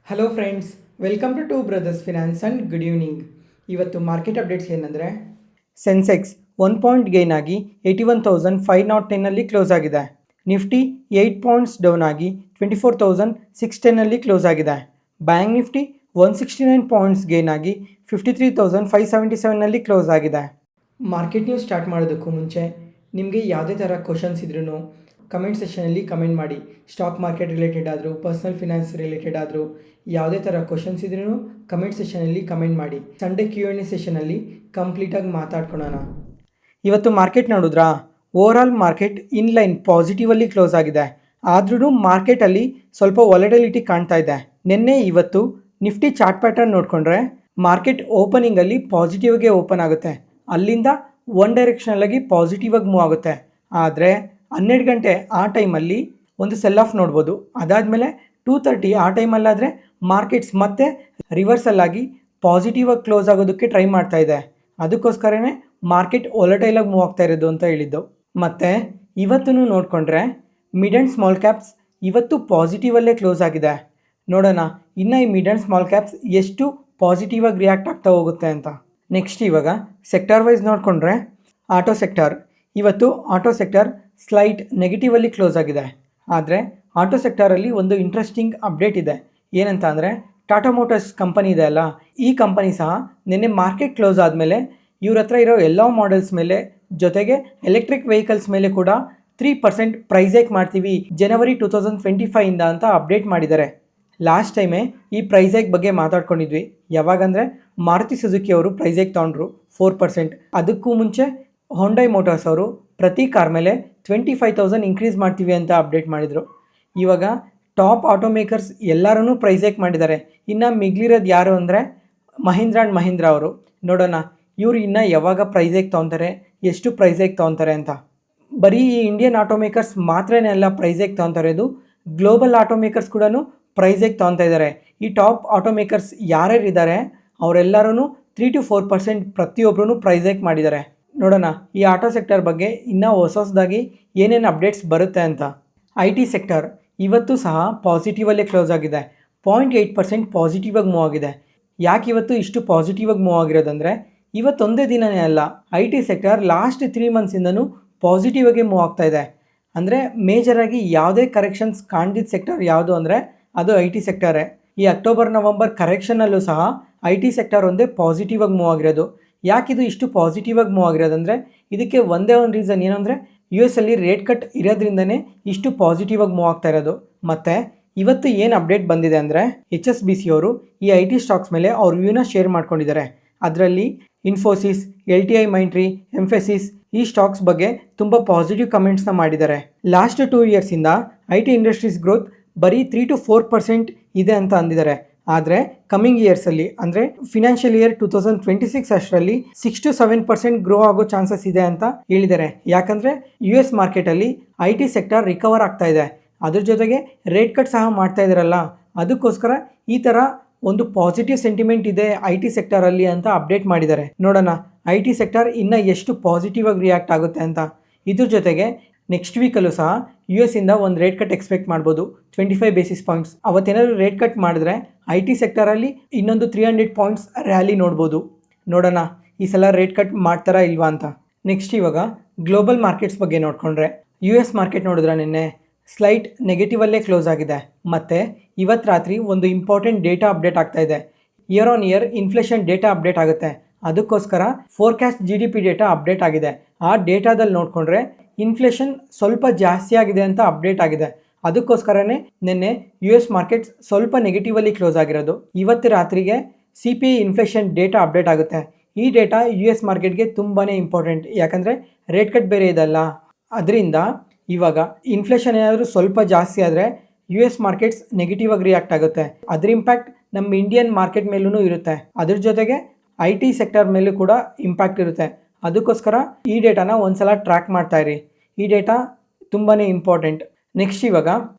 Hello friends, welcome to two brothers finance and good evening. ಇವತ್ತು market updates ಏನಂದರೆ, Sensex 1 point gain ಆಗಿ 81,510 close ಆಗಿದೆ. Nifty 8 points down ಆಗಿ 24,610 close ಆಗಿದೆ. Bank Nifty 169 points gain ಆಗಿ 53,577 close ಆಗಿದೆ. Market news start ಮಾಡೋದಕ್ಕೂ ಮುಂಚೆ ನಿಮಗೆ ಯಾವುದೇ ಥರ ಕ್ವಶನ್ಸ್ ಇದ್ರೂ ಕಮೆಂಟ್ ಸೆಷನಲ್ಲಿ ಕಮೆಂಟ್ ಮಾಡಿ. ಸ್ಟಾಕ್ ಮಾರ್ಕೆಟ್ ರಿಲೇಟೆಡ್ ಆದರೂ, ಪರ್ಸನಲ್ ಫಿನಾನ್ಸ್ ರಿಲೇಟೆಡ್ ಆದರೂ ಯಾವುದೇ ಥರ ಕ್ವಶನ್ಸ್ ಇದ್ರೂ ಕಮೆಂಟ್ ಸೆಷನಲ್ಲಿ ಕಮೆಂಟ್ ಮಾಡಿ. ಸಂಡೇ Q&A ಸೆಷನಲ್ಲಿ ಕಂಪ್ಲೀಟಾಗಿ ಮಾತಾಡ್ಕೊಳ್ಳೋಣ. ಇವತ್ತು ಮಾರ್ಕೆಟ್ ನೋಡಿದ್ರಾ? ಓವರಾಲ್ ಮಾರ್ಕೆಟ್ ಇನ್ಲೈನ್ ಪಾಸಿಟಿವಲ್ಲಿ ಕ್ಲೋಸ್ ಆಗಿದೆ. ಆದ್ರೂ ಮಾರ್ಕೆಟಲ್ಲಿ ಸ್ವಲ್ಪ ವಾಲಟಿಲಿಟಿ ಕಾಣ್ತಾ ಇದೆ. ನಿನ್ನೆ ಇವತ್ತು ನಿಫ್ಟಿ ಚಾರ್ಟ್ ಪ್ಯಾಟರ್ನ್ ನೋಡಿಕೊಂಡ್ರೆ ಮಾರ್ಕೆಟ್ ಓಪನಿಂಗಲ್ಲಿ ಪಾಸಿಟಿವ್ಗೆ ಓಪನ್ ಆಗುತ್ತೆ. ಅಲ್ಲಿಂದ ಒನ್ ಡೈರೆಕ್ಷನಲ್ಲಾಗಿ ಪಾಸಿಟಿವಾಗಿ ಮೂವ್ ಆಗುತ್ತೆ. ಆದರೆ 12 ಗಂಟೆ ಆ ಟೈಮಲ್ಲಿ ಒಂದು ಸೆಲ್ ಆಫ್ ನೋಡ್ಬೋದು. ಅದಾದಮೇಲೆ 2:30 ಆ ಟೈಮಲ್ಲಾದರೆ ಮಾರ್ಕೆಟ್ಸ್ ಮತ್ತೆ ರಿವರ್ಸಲ್ಲಾಗಿ ಪಾಸಿಟಿವಾಗಿ ಕ್ಲೋಸ್ ಆಗೋದಕ್ಕೆ ಟ್ರೈ ಮಾಡ್ತಾ ಇದೆ. ಅದಕ್ಕೋಸ್ಕರನೇ ಮಾರ್ಕೆಟ್ ವಾಲಟೈಲಾಗಿ ಮೂವ್ ಆಗ್ತಾ ಇರೋದು ಅಂತ ಹೇಳಿದ್ದು. ಮತ್ತು ಇವತ್ತೂ ನೋಡಿಕೊಂಡ್ರೆ ಮಿಡ್ ಆ್ಯಂಡ್ ಸ್ಮಾಲ್ ಕ್ಯಾಪ್ಸ್ ಇವತ್ತು ಪಾಸಿಟಿವಲ್ಲೇ ಕ್ಲೋಸ್ ಆಗಿದೆ. ನೋಡೋಣ ಇನ್ನು ಈ ಮಿಡ್ ಆ್ಯಂಡ್ ಸ್ಮಾಲ್ ಕ್ಯಾಪ್ಸ್ ಎಷ್ಟು ಪಾಸಿಟಿವಾಗಿ ರಿಯಾಕ್ಟ್ ಆಗ್ತಾ ಹೋಗುತ್ತೆ ಅಂತ. ನೆಕ್ಸ್ಟ್ ಇವಾಗ ಸೆಕ್ಟರ್ ವೈಸ್ ನೋಡಿಕೊಂಡ್ರೆ ಆಟೋ ಸೆಕ್ಟರ್, ಇವತ್ತು ಆಟೋ ಸೆಕ್ಟರ್ ಸ್ಲೈಟ್ ನೆಗೆಟಿವಲ್ಲಿ ಕ್ಲೋಸ್ ಆಗಿದೆ. ಆದರೆ ಆಟೋ ಸೆಕ್ಟರಲ್ಲಿ ಒಂದು ಇಂಟ್ರೆಸ್ಟಿಂಗ್ ಅಪ್ಡೇಟ್ ಇದೆ. ಏನಂತ ಅಂದರೆ, ಟಾಟಾ ಮೋಟರ್ಸ್ ಕಂಪನಿ ಇದೆ ಅಲ್ಲ, ಈ ಕಂಪನಿ ಸಹ ನಿನ್ನೆ ಮಾರ್ಕೆಟ್ ಕ್ಲೋಸ್ ಆದಮೇಲೆ ಇವ್ರ ಹತ್ರ ಇರೋ ಎಲ್ಲ ಮಾಡೆಲ್ಸ್ ಮೇಲೆ ಜೊತೆಗೆ ಎಲೆಕ್ಟ್ರಿಕ್ ವೆಹಿಕಲ್ಸ್ ಮೇಲೆ ಕೂಡ 3% ಪ್ರೈಸ್ ಹೈಕ್ ಮಾಡ್ತೀವಿ ಜನವರಿ 2025 ಅಂತ ಅಪ್ಡೇಟ್ ಮಾಡಿದ್ದಾರೆ. ಲಾಸ್ಟ್ ಟೈಮೇ ಈ ಪ್ರೈಸ್ ಹೈಕ್ ಬಗ್ಗೆ ಮಾತಾಡ್ಕೊಂಡಿದ್ವಿ. ಯಾವಾಗಂದರೆ ಮಾರುತಿ ಸುಜುಕಿ ಅವರು ಪ್ರೈಸ್ ಹೈಕ್ ತೊಗೊಂಡ್ರು 4%. ಅದಕ್ಕೂ ಮುಂಚೆ ಹೊಂಡೈ ಮೋಟಾರ್ಸ್ ಅವರು ಪ್ರತಿ ಕಾರ್ ಮೇಲೆ 25,000 ಇನ್ಕ್ರೀಸ್ ಮಾಡ್ತೀವಿ ಅಂತ ಅಪ್ಡೇಟ್ ಮಾಡಿದರು. ಇವಾಗ ಟಾಪ್ ಆಟೋ ಮೇಕರ್ಸ್ ಎಲ್ಲರೂ ಪ್ರೈಸ್ ಹೈಕ್ ಮಾಡಿದ್ದಾರೆ. ಇನ್ನು ಮಿಗ್ಲಿರೋದು ಯಾರು ಅಂದರೆ ಮಹೀಂದ್ರಾ ಆ್ಯಂಡ್ ಮಹೀಂದ್ರಾ ಅವರು. ನೋಡೋಣ ಇವರು ಇನ್ನು ಯಾವಾಗ ಪ್ರೈಸ್ ಹೈಕ್ ತೊಗೊತಾರೆ, ಎಷ್ಟು ಪ್ರೈಸ್ ಹೈಕ್ ತೊಗೊತಾರೆ ಅಂತ. ಬರೀ ಈ ಇಂಡಿಯನ್ ಆಟೋ ಮೇಕರ್ಸ್ ಮಾತ್ರನೇ ಅಲ್ಲ ಪ್ರೈಸ್ ಹೈಕ್ ತೊಗೊತಾ ಇರೋದು, ಗ್ಲೋಬಲ್ ಆಟೋ ಮೇಕರ್ಸ್ ಕೂಡ ಪ್ರೈಸ್ ಹೈಕ್ ತೊಗೊತಾ ಇದ್ದಾರೆ. ಈ ಟಾಪ್ ಆಟೋ ಮೇಕರ್ಸ್ ಯಾರ್ಯಾರು ಇದ್ದಾರೆ ಅವರೆಲ್ಲರೂ 3 to 4% ಪ್ರತಿಯೊಬ್ಬರೂ ಪ್ರೈಸ್ ಹೈಕ್ ಮಾಡಿದ್ದಾರೆ. ನೋಡೋಣ ಈ ಆಟೋ ಸೆಕ್ಟರ್ ಬಗ್ಗೆ ಇನ್ನೂ ಹೊಸದಾಗಿ ಏನೇನು ಅಪ್ಡೇಟ್ಸ್ ಬರುತ್ತೆ ಅಂತ. IT ಸೆಕ್ಟರ್ ಇವತ್ತು ಸಹ ಪಾಸಿಟಿವಲ್ಲೇ ಕ್ಲೋಸ್ ಆಗಿದೆ. 0.8% ಪಾಸಿಟಿವಾಗಿ ಮೂವ್ ಆಗಿದೆ. ಯಾಕೆ ಇವತ್ತು ಇಷ್ಟು ಪಾಸಿಟಿವಾಗಿ ಮೂವ್ ಆಗಿರೋದಂದರೆ, ಇವತ್ತೊಂದೇ ದಿನವೇ ಅಲ್ಲ, IT ಸೆಕ್ಟರ್ ಲಾಸ್ಟ್ 3 ಮಂತ್ಸಿಂದನೂ ಪಾಸಿಟಿವಾಗೆ ಮೂವ್ ಆಗ್ತಾ ಇದೆ. ಅಂದರೆ ಮೇಜರಾಗಿ ಯಾವುದೇ ಕರೆಕ್ಷನ್ಸ್ ಕಾಣ್ದಿದ್ದ ಸೆಕ್ಟರ್ ಯಾವುದು ಅಂದರೆ ಅದು IT ಸೆಕ್ಟರೇ. ಈ ಅಕ್ಟೋಬರ್ ನವಂಬರ್ ಕರೆಕ್ಷನಲ್ಲೂ ಸಹ IT ಸೆಕ್ಟರ್ ಒಂದೇ ಪಾಸಿಟಿವಾಗಿ ಮೂವ್ ಆಗಿರೋದು. ಯಾಕಿದು ಇಷ್ಟು ಪಾಸಿಟಿವಾಗಿ ಮೂವ್ ಆಗಿರೋದಂದರೆ ಇದಕ್ಕೆ ಒಂದೇ ಒಂದು ರೀಸನ್ ಏನಂದರೆ US ಅಲ್ಲಿ ರೇಟ್ ಕಟ್ ಇರೋದ್ರಿಂದನೇ ಇಷ್ಟು ಪಾಸಿಟಿವಾಗಿ ಮೂವ್ ಆಗ್ತಾ ಇರೋದು. ಮತ್ತು ಇವತ್ತು ಏನು ಅಪ್ಡೇಟ್ ಬಂದಿದೆ ಅಂದರೆ HSBC ಅವರು ಈ IT ಸ್ಟಾಕ್ಸ್ ಮೇಲೆ ಅವ್ರ ವ್ಯೂನ ಶೇರ್ ಮಾಡ್ಕೊಂಡಿದ್ದಾರೆ. ಅದರಲ್ಲಿ ಇನ್ಫೋಸಿಸ್, LTI ಮೈಂಟ್ರಿ, ಎಂಫೆಸಿಸ್ ಈ ಸ್ಟಾಕ್ಸ್ ಬಗ್ಗೆ ತುಂಬ ಪಾಸಿಟಿವ್ ಕಮೆಂಟ್ಸ್ನ ಮಾಡಿದ್ದಾರೆ. ಲಾಸ್ಟ್ 2 ಇಯರ್ಸಿಂದ IT ಇಂಡಸ್ಟ್ರೀಸ್ ಗ್ರೋತ್ ಬರೀ 3 to 4% ಇದೆ ಅಂತ ಅಂದಿದ್ದಾರೆ. ಆದರೆ ಕಮಿಂಗ್ ಇಯರ್ಸಲ್ಲಿ ಅಂದರೆ ಫಿನಾನ್ಷಿಯಲ್ ಇಯರ್ 2026 ಅಷ್ಟರಲ್ಲಿ 6 to 7% ಗ್ರೋ ಆಗೋ ಚಾನ್ಸಸ್ ಇದೆ ಅಂತ ಹೇಳಿದ್ದಾರೆ. ಯಾಕಂದರೆ US ಮಾರ್ಕೆಟಲ್ಲಿ IT ಸೆಕ್ಟರ್ ರಿಕವರ್ ಆಗ್ತಾ ಇದೆ. ಅದ್ರ ಜೊತೆಗೆ ರೇಟ್ ಕಟ್ ಸಹ ಮಾಡ್ತಾ ಇದ್ದಾರಲ್ಲ, ಅದಕ್ಕೋಸ್ಕರ ಈ ಥರ ಒಂದು ಪಾಸಿಟಿವ್ ಸೆಂಟಿಮೆಂಟ್ ಇದೆ IT ಸೆಕ್ಟರಲ್ಲಿ ಅಂತ ಅಪ್ಡೇಟ್ ಮಾಡಿದ್ದಾರೆ. ನೋಡೋಣ IT ಸೆಕ್ಟರ್ ಇನ್ನೂ ಎಷ್ಟು ಪಾಸಿಟಿವ್ ಆಗಿ ರಿಯಾಕ್ಟ್ ಆಗುತ್ತೆ ಅಂತ. ಇದ್ರ ಜೊತೆಗೆ ನೆಕ್ಸ್ಟ್ ವೀಕಲ್ಲೂ ಸಹ US ಇಂದ ಒಂದು ರೇಟ್ ಕಟ್ ಎಕ್ಸ್ಪೆಕ್ಟ್ ಮಾಡ್ಬೋದು, 25 ಬೇಸಿಸ್ ಪಾಯಿಂಟ್ಸ್. ಅವತ್ತೇನಾದರೂ ರೇಟ್ ಕಟ್ ಮಾಡಿದ್ರೆ IT ಸೆಕ್ಟರಲ್ಲಿ ಇನ್ನೊಂದು 300 ಪಾಯಿಂಟ್ಸ್ ರ್ಯಾಲಿ ನೋಡ್ಬೋದು. ನೋಡೋಣ ಈ ಸಲ ರೇಟ್ ಕಟ್ ಮಾಡ್ತಾರಾ ಇಲ್ವಾ ಅಂತ. ನೆಕ್ಸ್ಟ್ ಇವಾಗ ಗ್ಲೋಬಲ್ ಮಾರ್ಕೆಟ್ಸ್ ಬಗ್ಗೆ ನೋಡಿಕೊಂಡ್ರೆ US ಮಾರ್ಕೆಟ್ ನೋಡಿದ್ರೆ ನಿನ್ನೆ ಸ್ಲೈಟ್ ನೆಗೆಟಿವಲ್ಲೇ ಕ್ಲೋಸ್ ಆಗಿದೆ. ಮತ್ತು ಇವತ್ತು ರಾತ್ರಿ ಒಂದು ಇಂಪಾರ್ಟೆಂಟ್ ಡೇಟಾ ಅಪ್ಡೇಟ್ ಆಗ್ತಾ ಇದೆ. Year on year inflation data update ಆಗುತ್ತೆ. ಅದಕ್ಕೋಸ್ಕರ ಫೋರ್ಕ್ಯಾಸ್ಟ್ GDP ಡೇಟಾ ಅಪ್ಡೇಟ್ ಆಗಿದೆ. ಆ ಡೇಟಾದಲ್ಲಿ ನೋಡಿಕೊಂಡ್ರೆ ಇನ್ಫ್ಲೇಷನ್ ಸ್ವಲ್ಪ ಜಾಸ್ತಿ ಆಗಿದೆ ಅಂತ ಅಪ್ಡೇಟ್ ಆಗಿದೆ. ಅದಕ್ಕೋಸ್ಕರನೇ ನಿನ್ನೆ US ಮಾರ್ಕೆಟ್ಸ್ ಸ್ವಲ್ಪ ನೆಗೆಟಿವಲ್ಲಿ ಕ್ಲೋಸ್ ಆಗಿರೋದು. ಇವತ್ತು ರಾತ್ರಿಗೆ CPI ಇನ್ಫ್ಲೇಷನ್ ಡೇಟಾ ಅಪ್ಡೇಟ್ ಆಗುತ್ತೆ. ಈ ಡೇಟಾ US ಮಾರ್ಕೆಟ್ಗೆ ತುಂಬಾ ಇಂಪಾರ್ಟೆಂಟ್. ಯಾಕಂದರೆ ರೇಟ್ ಕಟ್ ಬೇರೆ ಇದಲ್ಲ. ಅದರಿಂದ ಇವಾಗ ಇನ್ಫ್ಲೇಷನ್ ಏನಾದರೂ ಸ್ವಲ್ಪ ಜಾಸ್ತಿ ಆದರೆ US ಮಾರ್ಕೆಟ್ಸ್ ನೆಗೆಟಿವ್ ಆಗಿ ರಿಯಾಕ್ಟ್ ಆಗುತ್ತೆ. ಅದರ ಇಂಪ್ಯಾಕ್ಟ್ ನಮ್ಮ ಇಂಡಿಯನ್ ಮಾರ್ಕೆಟ್ ಮೇಲೂ ಇರುತ್ತೆ. ಅದ್ರ ಜೊತೆಗೆ IT ಸೆಕ್ಟರ್ ಮೇಲೂ ಕೂಡ ಇಂಪ್ಯಾಕ್ಟ್ ಇರುತ್ತೆ. ಅದಕ್ಕೋಸ್ಕರ ಈ ಡೇಟಾನ ಒಂದ್ಸಲ ಟ್ರ್ಯಾಕ್ ಮಾಡ್ತಾ ಇರಿ. ಈ ಡೇಟಾ ತುಂಬಾ ಇಂಪಾರ್ಟೆಂಟ್. ನೆಕ್ಸ್ಟ್ ಇವಾಗ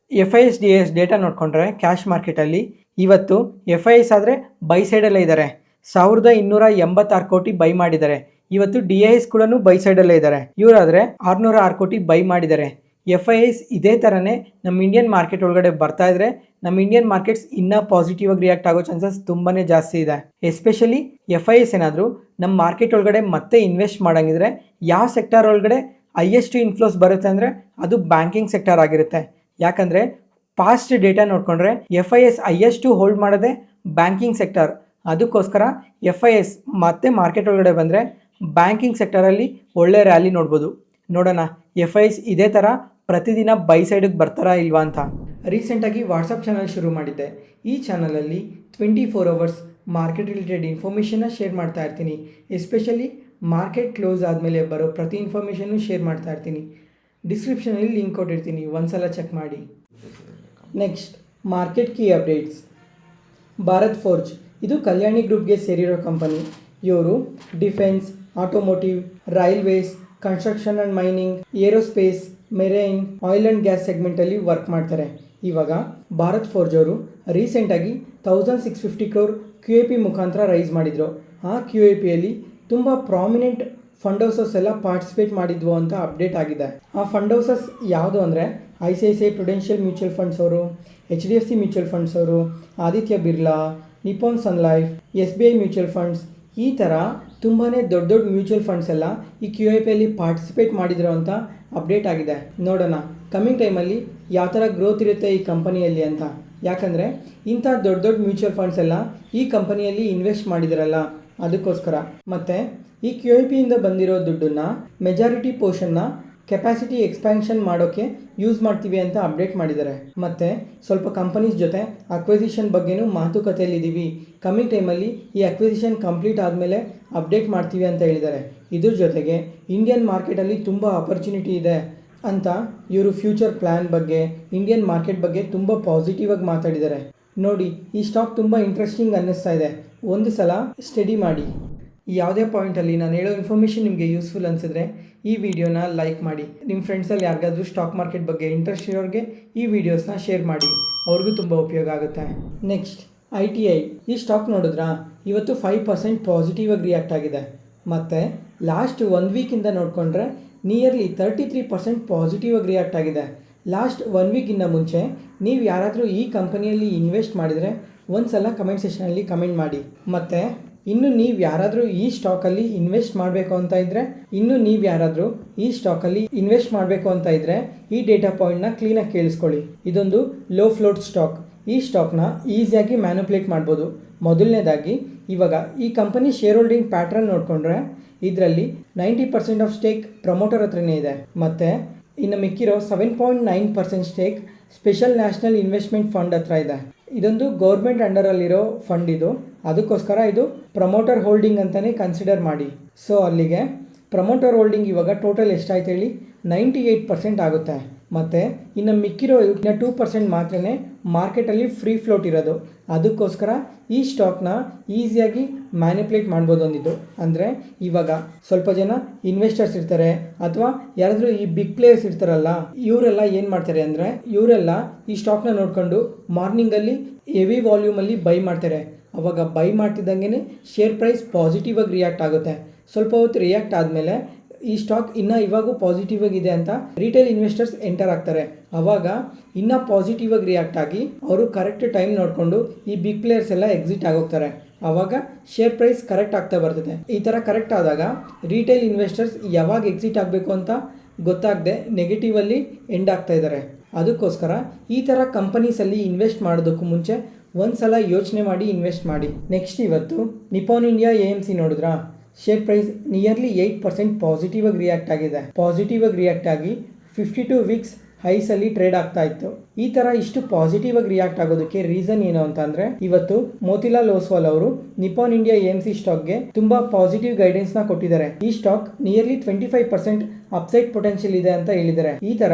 FIS/DIS ಡೇಟಾ ನೋಡಿಕೊಂಡ್ರೆ ಕ್ಯಾಶ್ ಮಾರ್ಕೆಟಲ್ಲಿ ಇವತ್ತು FIS ಆದರೆ ಬೈ ಸೈಡಲ್ಲೇ ಇದ್ದಾರೆ. 1286 ಕೋಟಿ ಬೈ ಮಾಡಿದ್ದಾರೆ. ಇವತ್ತು DIS ಕೂಡ ಬೈ ಸೈಡಲ್ಲೇ ಇದ್ದಾರೆ. ಇವರಾದರೆ 606 ಕೋಟಿ ಬೈ ಮಾಡಿದ್ದಾರೆ. FIIs ಇದೇ ಥರನೇ ನಮ್ಮ ಇಂಡಿಯನ್ ಮಾರ್ಕೆಟ್ ಒಳಗಡೆ ಬರ್ತಾ ಇದ್ರೆ ನಮ್ಮ ಇಂಡಿಯನ್ ಮಾರ್ಕೆಟ್ಸ್ ಇನ್ನೂ ಪಾಸಿಟಿವ್ ಆಗಿ ರಿಯಾಕ್ಟ್ ಆಗೋ ಚಾನ್ಸಸ್ ತುಂಬಾ ಜಾಸ್ತಿ ಇದೆ. ಎಸ್ಪೆಷಲಿ FIIs ಏನಾದರೂ ನಮ್ಮ ಮಾರ್ಕೆಟ್ ಒಳಗಡೆ ಮತ್ತೆ ಇನ್ವೆಸ್ಟ್ ಮಾಡೋಂಗಿದ್ರೆ ಯಾವ ಸೆಕ್ಟರ್ ಒಳಗಡೆ ಹೈಯೆಸ್ಟ್ ಇನ್ಫ್ಲೋಸ್ ಬರುತ್ತೆ ಅಂದರೆ ಅದು ಬ್ಯಾಂಕಿಂಗ್ ಸೆಕ್ಟರ್ ಆಗಿರುತ್ತೆ. ಯಾಕಂದರೆ ಪಾಸ್ಟ್ ಡೇಟಾ ನೋಡಿಕೊಂಡ್ರೆ FIIs ಹೈಯೆಸ್ಟು ಹೋಲ್ಡ್ ಮಾಡೋದೇ ಬ್ಯಾಂಕಿಂಗ್ ಸೆಕ್ಟರ್. ಅದಕ್ಕೋಸ್ಕರ FIIs ಮತ್ತೆ ಮಾರ್ಕೆಟ್ ಒಳಗಡೆ ಬಂದರೆ ಬ್ಯಾಂಕಿಂಗ್ ಸೆಕ್ಟರಲ್ಲಿ ಒಳ್ಳೆ ರ್ಯಾಲಿ ನೋಡ್ಬೋದು. ನೋಡೋಣ FIIs ಇದೇ ಥರ ಪ್ರತಿದಿನ ಬೈ ಸೈಡಿಗೆ ಬರ್ತಾರಾ ಇಲ್ವಾ ಅಂತ. ರೀಸೆಂಟಾಗಿ ವಾಟ್ಸಪ್ ಚಾನಲ್ ಶುರು ಮಾಡಿದ್ದೆ. ಈ ಚಾನಲಲ್ಲಿ 24 ಅವರ್ಸ್ ಮಾರ್ಕೆಟ್ ರಿಲೇಟೆಡ್ ಇನ್ಫಾರ್ಮೇಷನ್ನ ಶೇರ್ ಮಾಡ್ತಾ ಇರ್ತೀನಿ. ಎಸ್ಪೆಷಲಿ ಮಾರ್ಕೆಟ್ ಕ್ಲೋಸ್ ಆದಮೇಲೆ ಬರೋ ಪ್ರತಿ ಇನ್ಫಾರ್ಮೇಷನ್ನು ಶೇರ್ ಮಾಡ್ತಾ ಇರ್ತೀನಿ. ಡಿಸ್ಕ್ರಿಪ್ಷನಲ್ಲಿ ಲಿಂಕ್ ಕೊಟ್ಟಿರ್ತೀನಿ, ಒಂದ್ಸಲ ಚೆಕ್ ಮಾಡಿ. Next market key updates. Bharat Forge ಇದು ಕಲ್ಯಾಣಿ ಗ್ರೂಪ್ಗೆ ಸೇರಿರೋ ಕಂಪನಿ. ಇವರು defence, automotive, railways, construction and mining, aerospace, marine, oil and gas ಸೆಗ್ಮೆಂಟಲ್ಲಿ ವರ್ಕ್ ಮಾಡ್ತಾರೆ. ಇವಾಗ ಭಾರತ್ ಫೋರ್ಜ್ ಅವರು ರೀಸೆಂಟಾಗಿ 1650 crore QIP ಮುಖಾಂತರ ರೈಸ್ ಮಾಡಿದರು. ಆ QIPಯಲ್ಲಿ ತುಂಬ ಪ್ರಾಮಿನೆಂಟ್ ಫಂಡ್ ಹೌಸಸ್ ಎಲ್ಲ ಪಾರ್ಟಿಸಿಪೇಟ್ ಮಾಡಿದ್ವು ಅಂತ ಅಪ್ಡೇಟ್ ಆಗಿದೆ. ಆ ಫಂಡ್ ಹೌಸಸ್ ಯಾವುದು ಅಂದರೆ ICICI ಪ್ರುಡೆನ್ಷಿಯಲ್ ಮ್ಯೂಚುವಲ್ ಫಂಡ್ಸ್ ಅವರು, HDFC ಮ್ಯೂಚುವಲ್ ಫಂಡ್ಸ್ ಅವರು, ಆದಿತ್ಯ ಬಿರ್ಲಾ, ನಿಪಾನ್ ಸನ್ ಲೈಫ್, SBI ಮ್ಯೂಚುವಲ್ ಫಂಡ್ಸ್, ಈ ಥರ ತುಂಬಾ ದೊಡ್ಡ ಮ್ಯೂಚುವಲ್ ಫಂಡ್ಸ್ ಎಲ್ಲ ಈ QIPಯಲ್ಲಿ ಪಾರ್ಟಿಸಿಪೇಟ್ ಮಾಡಿದ್ರು ಅಂತ ಅಪ್ಡೇಟ್ ಆಗಿದೆ. ನೋಡೋಣ ಕಮಿಂಗ್ ಟೈಮಲ್ಲಿ ಯಾವ ಥರ ಗ್ರೋತ್ ಇರುತ್ತೆ ಈ ಕಂಪನಿಯಲ್ಲಿ ಅಂತ. ಯಾಕಂದರೆ ಇಂಥ ದೊಡ್ಡ ಮ್ಯೂಚುವಲ್ ಫಂಡ್ಸ್ ಎಲ್ಲ ಈ ಕಂಪನಿಯಲ್ಲಿ ಇನ್ವೆಸ್ಟ್ ಮಾಡಿದಾರಲ್ಲ, ಅದಕ್ಕೋಸ್ಕರ. ಮತ್ತು ಈ QIPಯಿಂದ ಬಂದಿರೋ ದುಡ್ಡನ್ನು ಮೆಜಾರಿಟಿ ಪೋರ್ಷನ್ನ ಕೆಪಾಸಿಟಿ ಎಕ್ಸ್ಪ್ಯಾನ್ಷನ್ ಮಾಡೋಕ್ಕೆ ಯೂಸ್ ಮಾಡ್ತೀವಿ ಅಂತ ಅಪ್ಡೇಟ್ ಮಾಡಿದ್ದಾರೆ. ಮತ್ತು ಸ್ವಲ್ಪ ಕಂಪನೀಸ್ ಜೊತೆ ಅಕ್ವಿಸಿಷನ್ ಬಗ್ಗೆನೂ ಮಾತುಕತೆಯಲ್ಲಿದ್ದೀವಿ. ಕಮಿಂಗ್ ಟೈಮಲ್ಲಿ ಈ ಅಕ್ವಿಸಿಷನ್ ಕಂಪ್ಲೀಟ್ ಆದಮೇಲೆ ಅಪ್ಡೇಟ್ ಮಾಡ್ತೀವಿ ಅಂತ ಹೇಳಿದ್ದಾರೆ. ಇದ್ರ ಜೊತೆಗೆ ಇಂಡಿಯನ್ ಮಾರ್ಕೆಟಲ್ಲಿ ತುಂಬ ಆಪರ್ಚುನಿಟಿ ಇದೆ ಅಂತ ಇವರು ಫ್ಯೂಚರ್ ಪ್ಲ್ಯಾನ್ ಬಗ್ಗೆ, ಇಂಡಿಯನ್ ಮಾರ್ಕೆಟ್ ಬಗ್ಗೆ ತುಂಬ ಪಾಸಿಟಿವ್ ಆಗಿ ಮಾತಾಡಿದ್ದಾರೆ. ನೋಡಿ, ಈ ಸ್ಟಾಕ್ ತುಂಬ ಇಂಟ್ರೆಸ್ಟಿಂಗ್ ಅನ್ನಿಸ್ತಾ ಇದೆ. ಒಂದು ಸಲ ಸ್ಟಡಿ ಮಾಡಿ. ಯಾವುದೇ ಪಾಯಿಂಟಲ್ಲಿ ನಾನು ಹೇಳೋ ಇನ್ಫಾರ್ಮೇಷನ್ ನಿಮಗೆ ಯೂಸ್ಫುಲ್ ಅನಿಸಿದ್ರೆ ಈ ವಿಡಿಯೋನ ಲೈಕ್ ಮಾಡಿ. ನಿಮ್ಮ ಫ್ರೆಂಡ್ಸಲ್ಲಿ ಯಾರಿಗಾದ್ರೂ ಸ್ಟಾಕ್ ಮಾರ್ಕೆಟ್ ಬಗ್ಗೆ ಇಂಟ್ರೆಸ್ಟ್ ಇರೋರಿಗೆ ಈ ವಿಡಿಯೋಸ್ನ ಶೇರ್ ಮಾಡಿ, ಅವ್ರಿಗೂ ತುಂಬ ಉಪಯೋಗ ಆಗುತ್ತೆ. Next ITI. ಈ ಸ್ಟಾಕ್ ನೋಡಿದ್ರಾ, ಇವತ್ತು 5% ಪಾಸಿಟಿವ್ ಆಗಿ ರಿಯಾಕ್ಟ್ ಆಗಿದೆ. ಮತ್ತು ಲಾಸ್ಟ್ 1 ವೀಕಿಂದ ನೋಡಿಕೊಂಡ್ರೆ ನಿಯರ್ಲಿ 33% ಪಾಸಿಟಿವ್ ಆಗಿ ರಿಯಾಕ್ಟ್ ಆಗಿದೆ. ಲಾಸ್ಟ್ 1 ವೀಕಿಂದ ಮುಂಚೆ ನೀವು ಯಾರಾದರೂ ಈ ಕಂಪನಿಯಲ್ಲಿ ಇನ್ವೆಸ್ಟ್ ಮಾಡಿದರೆ ಒಂದು ಸಲ ಕಮೆಂಟ್ ಸೆಷನಲ್ಲಿ ಕಮೆಂಟ್ ಮಾಡಿ. ಮತ್ತು ಇನ್ನು ನೀವು ಯಾರಾದರೂ ಈ ಸ್ಟಾಕಲ್ಲಿ ಇನ್ವೆಸ್ಟ್ ಮಾಡಬೇಕು ಅಂತ ಇದ್ದರೆ ಈ ಡೇಟಾ ಪಾಯಿಂಟ್ನ ಕ್ಲೀನಾಗಿ ಕೇಳಿಸ್ಕೊಳ್ಳಿ. ಇದೊಂದು ಲೋ ಫ್ಲೋಟ್ ಸ್ಟಾಕ್. ಈ ಸ್ಟಾಕ್ನ ಈಸಿಯಾಗಿ ಮ್ಯಾನುಪ್ಯುಲೇಟ್ ಮಾಡ್ಬೋದು. ಮೊದಲನೇದಾಗಿ ಇವಾಗ ಈ ಕಂಪನಿ ಶೇರ್ ಹೋಲ್ಡಿಂಗ್ ಪ್ಯಾಟ್ರನ್ ನೋಡಿಕೊಂಡ್ರೆ ಇದರಲ್ಲಿ 90% ಆಫ್ ಸ್ಟೇಕ್ ಪ್ರಮೋಟರ್ ಹತ್ರನೇ ಇದೆ. ಮತ್ತು ಇನ್ನು ಮಿಕ್ಕಿರೋ 7.9% stake special national investment fund ಹತ್ರ ಇದೆ. ಇದೊಂದು ಗೌರ್ಮೆಂಟ್ ಅಂಡರಲ್ಲಿರೋ ಫಂಡ್ ಇದು, ಅದಕ್ಕೋಸ್ಕರ ಇದು ಪ್ರಮೋಟರ್ ಹೋಲ್ಡಿಂಗ್ ಅಂತಲೇ ಕನ್ಸಿಡರ್ ಮಾಡಿ. ಸೊ ಅಲ್ಲಿಗೆ ಪ್ರಮೋಟರ್ ಹೋಲ್ಡಿಂಗ್ ಇವಾಗ ಟೋಟಲ್ ಎಷ್ಟಾಯ್ತು ಹೇಳಿ, 98% ಆಗುತ್ತೆ. ಮತ್ತು ಇನ್ನು ಮಿಕ್ಕಿರೋ 2% ಮಾತ್ರನೇ ಮಾರ್ಕೆಟಲ್ಲಿ ಫ್ರೀ ಫ್ಲೋಟ್ ಇರೋದು. ಅದಕ್ಕೋಸ್ಕರ ಈ ಸ್ಟಾಕ್ನ ಈಸಿಯಾಗಿ ಮ್ಯಾನಿಪ್ಯುಲೇಟ್ ಮಾಡ್ಬೋದು ಅಂದಿದ್ದು. ಅಂದರೆ ಇವಾಗ ಸ್ವಲ್ಪ ಜನ ಇನ್ವೆಸ್ಟರ್ಸ್ ಇರ್ತಾರೆ ಅಥವಾ ಯಾರಾದರೂ ಈ ಬಿಗ್ ಪ್ಲೇಯರ್ಸ್ ಇರ್ತಾರಲ್ಲ, ಇವರೆಲ್ಲ ಏನು ಮಾಡ್ತಾರೆ ಅಂದರೆ ಇವರೆಲ್ಲ ಈ ಸ್ಟಾಕ್ನ ನೋಡಿಕೊಂಡು ಮಾರ್ನಿಂಗಲ್ಲಿ ಹೆವಿ ವಾಲ್ಯೂಮಲ್ಲಿ ಬೈ ಮಾಡ್ತಾರೆ. ಅವಾಗ ಬೈ ಮಾಡ್ತಿದ್ದಂಗೆ ಶೇರ್ ಪ್ರೈಸ್ ಪಾಸಿಟಿವ್ ಆಗಿ ರಿಯಾಕ್ಟ್ ಆಗುತ್ತೆ. ಸ್ವಲ್ಪ ಹೊತ್ತು ರಿಯಾಕ್ಟ್ ಆದಮೇಲೆ ಈ ಸ್ಟಾಕ್ ಇವಾಗೂ ಪಾಸಿಟಿವ್ ಆಗಿದೆ ಅಂತ ರಿಟೇಲ್ ಇನ್ವೆಸ್ಟರ್ಸ್ ಎಂಟರ್ ಆಗ್ತಾರೆ. ಆವಾಗ ಇನ್ನೂ ಪಾಸಿಟಿವ್ ಆಗಿ ರಿಯಾಕ್ಟ್ ಆಗಿ ಅವರು ಕರೆಕ್ಟ್ ಟೈಮ್ ನೋಡಿಕೊಂಡು ಈ ಬಿಗ್ ಪ್ಲೇಯರ್ಸ್ ಎಲ್ಲ ಎಕ್ಸಿಟ್ ಆಗೋಗ್ತಾರೆ. ಆವಾಗ ಶೇರ್ ಪ್ರೈಸ್ ಕರೆಕ್ಟ್ ಆಗ್ತಾ ಬರ್ತದೆ. ಈ ಥರ ಕರೆಕ್ಟ್ ಆದಾಗ ರಿಟೇಲ್ ಇನ್ವೆಸ್ಟರ್ಸ್ ಯಾವಾಗ ಎಕ್ಸಿಟ್ ಆಗಬೇಕು ಅಂತ ಗೊತ್ತಾಗದೆ ನೆಗೆಟಿವಲ್ಲಿ ಎಂಡ್ ಆಗ್ತಾ ಇದ್ದಾರೆ. ಅದಕ್ಕೋಸ್ಕರ ಈ ಥರ ಕಂಪನೀಸಲ್ಲಿ ಇನ್ವೆಸ್ಟ್ ಮಾಡೋದಕ್ಕೂ ಮುಂಚೆ ಒಂದು ಸಲ ಯೋಚನೆ ಮಾಡಿ ಇನ್ವೆಸ್ಟ್ ಮಾಡಿ. ನೆಕ್ಸ್ಟ್ ಇವತ್ತು ನಿಪಾನ್ ಇಂಡಿಯಾ AMC ನೋಡಿದ್ರಾ, ಶೇರ್ ಪ್ರೈಸ್ ನಿಯರ್ಲಿ 8% ಪಾಸಿಟಿವ್ ಆಗಿ ರಿಯಾಕ್ಟ್ ಆಗಿದೆ. ಪಾಸಿಟಿವ್ ಆಗಿ ರಿಯಾಕ್ಟ್ ಆಗಿ 52 ವೀಕ್ಸ್ ಹೈಸಲ್ಲಿ ಟ್ರೇಡ್ ಆಗ್ತಾ ಇತ್ತು. ಈ ಥರ ಇಷ್ಟು ಪಾಸಿಟಿವ್ ಆಗಿ ರಿಯಾಕ್ಟ್ ಆಗೋದಕ್ಕೆ ರೀಸನ್ ಏನು ಅಂತಂದರೆ ಇವತ್ತು ಮೋತಿಲಾಲ್ ಓಸ್ವಾಲ್ ಅವರು ನಿಪಾನ್ ಇಂಡಿಯಾ AMC ಸ್ಟಾಕ್ಗೆ ತುಂಬ ಪಾಸಿಟಿವ್ ಗೈಡೆನ್ಸ್ನ ಕೊಟ್ಟಿದ್ದಾರೆ. ಈ ಸ್ಟಾಕ್ ನಿಯರ್ಲಿ 25% ಅಪ್ಸೈಡ್ ಪೊಟೆನ್ಷಿಯಲ್ ಇದೆ ಅಂತ ಹೇಳಿದ್ದಾರೆ. ಈ ಥರ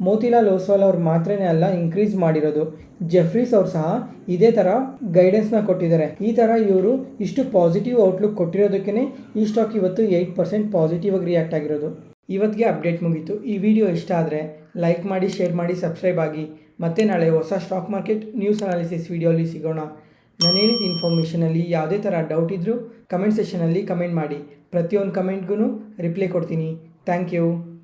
ಮೋತಿಲಾಲ್ ಓಸ್ವಾಲ್ ಅವ್ರು ಮಾತ್ರನೇ ಅಲ್ಲ ಇನ್ಕ್ರೀಸ್ ಮಾಡಿರೋದು, ಜೆಫ್ರೀಸ್ ಅವ್ರು ಸಹ ಇದೇ ಥರ ಗೈಡೆನ್ಸ್ನ ಕೊಟ್ಟಿದ್ದಾರೆ. ಈ ಥರ ಇವರು ಇಷ್ಟು ಪಾಸಿಟಿವ್ ಔಟ್ಲುಕ್ ಕೊಟ್ಟಿರೋದಕ್ಕೇ ಈ ಸ್ಟಾಕ್ ಇವತ್ತು 8% ಪಾಸಿಟಿವ್ ಆಗಿ ರಿಯಾಕ್ಟ್ ಆಗಿರೋದು. ಇವತ್ತಿಗೆ ಅಪ್ಡೇಟ್ ಮುಗೀತು. ಈ ವಿಡಿಯೋ ಇಷ್ಟ ಆದರೆ ಲೈಕ್ ಮಾಡಿ, ಶೇರ್ ಮಾಡಿ, ಸಬ್ಸ್ಕ್ರೈಬ್ ಆಗಿ. ಮತ್ತೆ ನಾಳೆ ಹೊಸ ಸ್ಟಾಕ್ ಮಾರ್ಕೆಟ್ ನ್ಯೂಸ್ ಅನಾಲಿಸಿಸ್ ವಿಡಿಯೋಲಿ ಸಿಗೋಣ. ನಾನು ಹೇಳಿದ ಇನ್ಫಾರ್ಮೇಷನಲ್ಲಿ ಯಾವುದೇ ಥರ ಡೌಟ್ ಇದ್ದರೂ ಕಮೆಂಟ್ ಸೆಷನಲ್ಲಿ ಕಮೆಂಟ್ ಮಾಡಿ. ಪ್ರತಿಯೊಂದು ಕಮೆಂಟ್ಗೂ ರಿಪ್ಲೈ ಕೊಡ್ತೀನಿ. Thank you.